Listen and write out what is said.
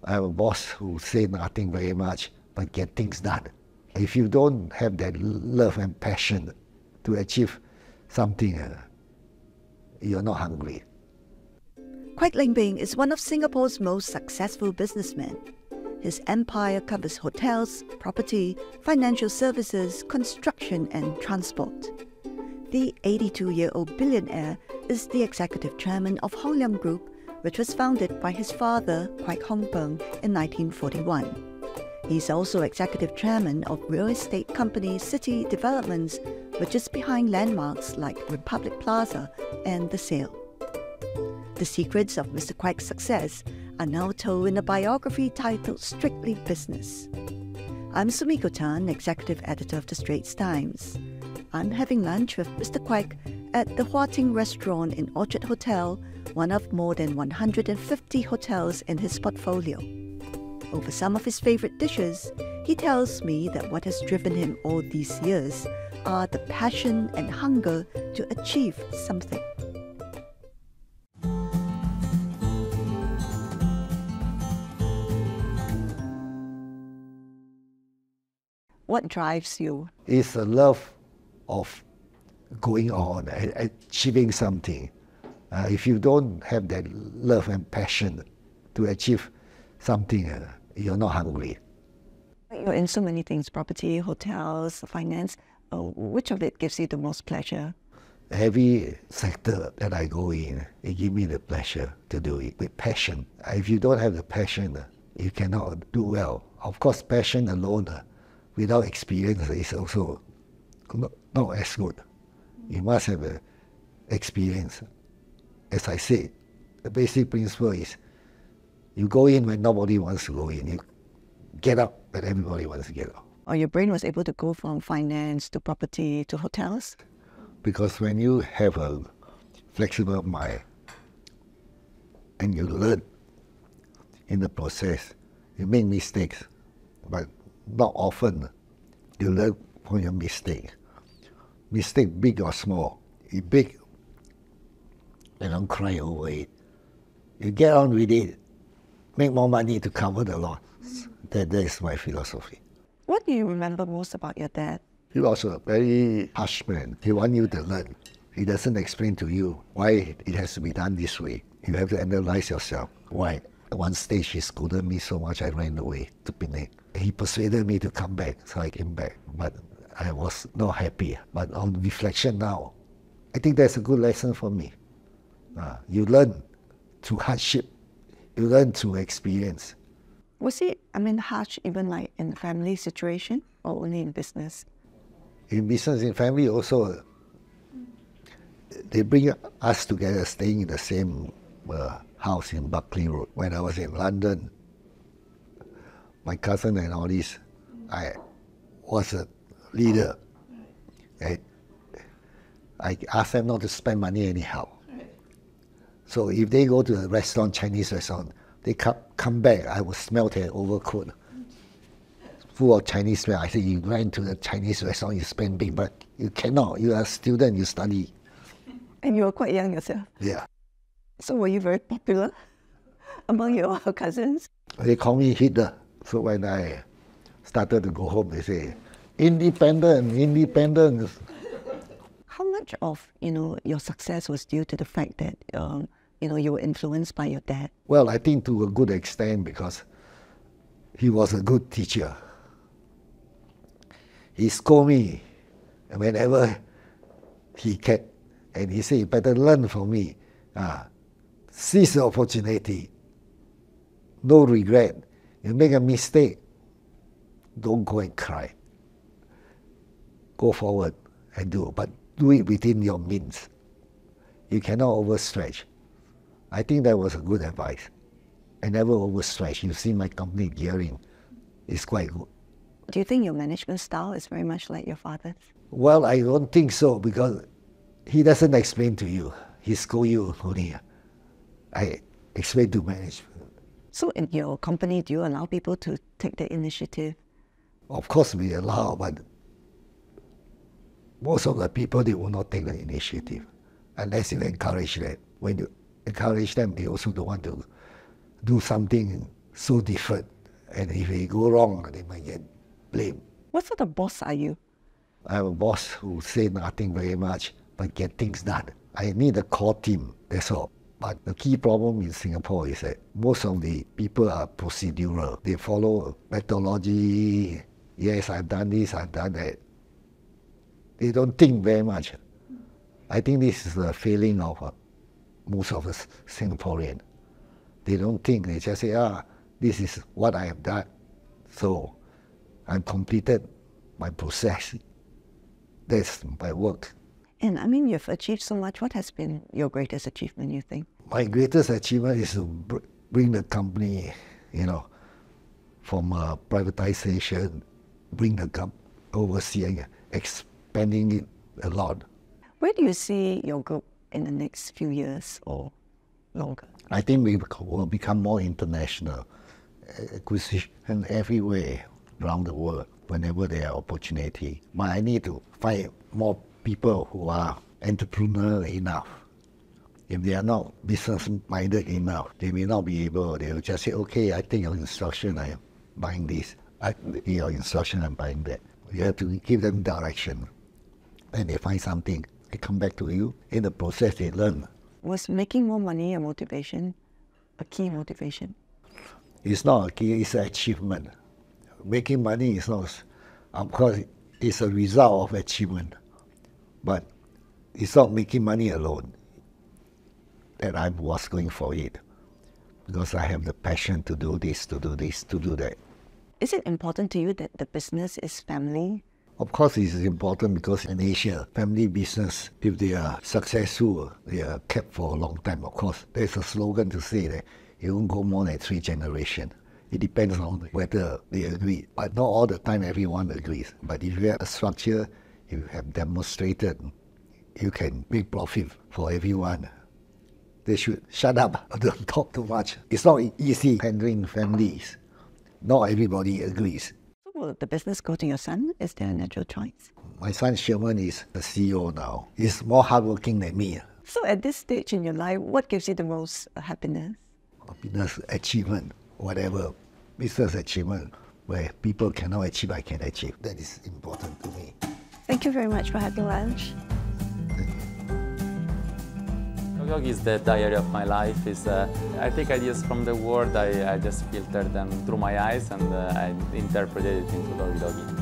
I'm a boss who say nothing very much, but get things done. If you don't have that love and passion to achieve something, you're not hungry. Kwek Leng Beng is one of Singapore's most successful businessmen. His empire covers hotels, property, financial services, construction and transport. The 82-year-old billionaire is the executive chairman of Hong Leong Group, which was founded by his father, Kwek Leng Beng, in 1941. He's also executive chairman of real estate company City Developments, which is behind landmarks like Republic Plaza and The Sale. The secrets of Mr. Kwek's success are now told in a biography titled Strictly Business. I'm Sumiko, executive editor of the Straits Times. I'm having lunch with Mr. Kwek at the Hua Ting restaurant in Orchard Hotel, one of more than 150 hotels in his portfolio. Over some of his favorite dishes, he tells me that what has driven him all these years are the passion and hunger to achieve something. What drives you? It's a love of going on, achieving something. If you don't have that love and passion to achieve something, you're not hungry. You're in so many things, property, hotels, finance. Which of it gives you the most pleasure? Every sector that I go in, it gives me the pleasure to do it with passion. If you don't have the passion, you cannot do well. Of course, passion alone, without experience, is also not as good. You must have experience. As I said, the basic principle is you go in when nobody wants to go in. You get up when everybody wants to get up. Or your brain was able to go from finance to property to hotels? Because when you have a flexible mind and you learn in the process, you make mistakes, but not often. You learn from your mistake. Mistake big or small. If big, you don't cry over it. You get on with it. Make more money to cover the loss. That is my philosophy. What do you remember most about your dad? He was a very harsh man. He wants you to learn. He doesn't explain to you why it has to be done this way. You have to analyze yourself. Why? At one stage, he scolded me so much I ran away to Penang. He persuaded me to come back, so I came back. But I was not happy. But on reflection now, I think that's a good lesson for me. You learn through hardship. You learn through experience. Was it, harsh even like in family situation or only in business? In business, in family also, they bring us together, staying in the same house in Buckley Road. When I was in London, my cousin and all this, I was a leader. I asked them not to spend money anyhow. So if they go to a restaurant, Chinese restaurant, they come back, I will smell their overcoat full of Chinese smell. I said, you went to the Chinese restaurant, you spend big, but you cannot. You are a student, you study. And you were quite young yourself. Yeah. So were you very popular among your cousins? They call me Hitler. So when I started to go home, they say, independent, independence. How much of your success was due to the fact that you were influenced by your dad? Well, I think to a good extent because he was a good teacher. He scolded me whenever he can, and he said, you better learn from me. Seize the opportunity. No regret. You make a mistake, don't go and cry. Go forward and do, but do it within your means. You cannot overstretch. I think that was a good advice. I never overstretch. You see my company gearing is quite good. Do you think your management style is very much like your father's? Well, I don't think so because he doesn't explain to you. He scolds you only. I explain to management. So in your company, do you allow people to take the initiative? Of course we allow, but most of the people, they will not take the initiative unless you encourage them. When you encourage them, they also don't want to do something so different. And if they go wrong, they might get blamed. What sort of boss are you? I'm a boss who say nothing very much, but get things done. I need a core team, that's all. But the key problem in Singapore is that most of the people are procedural. They follow methodology. Yes, I've done this, I've done that. They don't think very much. I think this is the failing of most of us Singaporeans. They don't think, they just say, this is what I have done. So I've completed my process. That's my work. And I mean, you've achieved so much. What has been your greatest achievement, you think? My greatest achievement is to bring the company, from privatization, bring the company overseas, expanding it a lot. Where do you see your group in the next few years or longer? I think we will become more international, acquisition everywhere around the world whenever there are opportunity. But I need to find more people who are entrepreneurial enough. If they are not business-minded enough, they may not be able. They will just say, okay, I think your instruction, I am buying this. Your instruction, I'm buying that. You have to give them direction. Then they find something, they come back to you. In the process, they learn. Was making more money a motivation, a key motivation? It's not a key, it's an achievement. Making money is not, of course, it's a result of achievement. But it's not making money alone that I was going for it. Because I have the passion to do this, to do this, to do that. Is it important to you that the business is family? Of course it is important because in Asia, family business, if they are successful, they are kept for a long time. Of course, there's a slogan to say that it won't go more than 3 generations. It depends on whether they agree. But not all the time everyone agrees. But if you have a structure, if you have demonstrated, you can make profit for everyone. They should shut up, don't talk too much. It's not easy handling families. Not everybody agrees. So will the business go to your son? Is there a natural choice? My son Sherman is the CEO now. He's more hardworking than me. So at this stage in your life, what gives you the most happiness? Happiness, achievement, whatever. Business achievement, where people cannot achieve, I can achieve. That is important to me. Thank you very much for having lunch. Blog is the diary of my life. I take ideas from the world, I just filter them through my eyes and I interpret it into Doggy Doggy.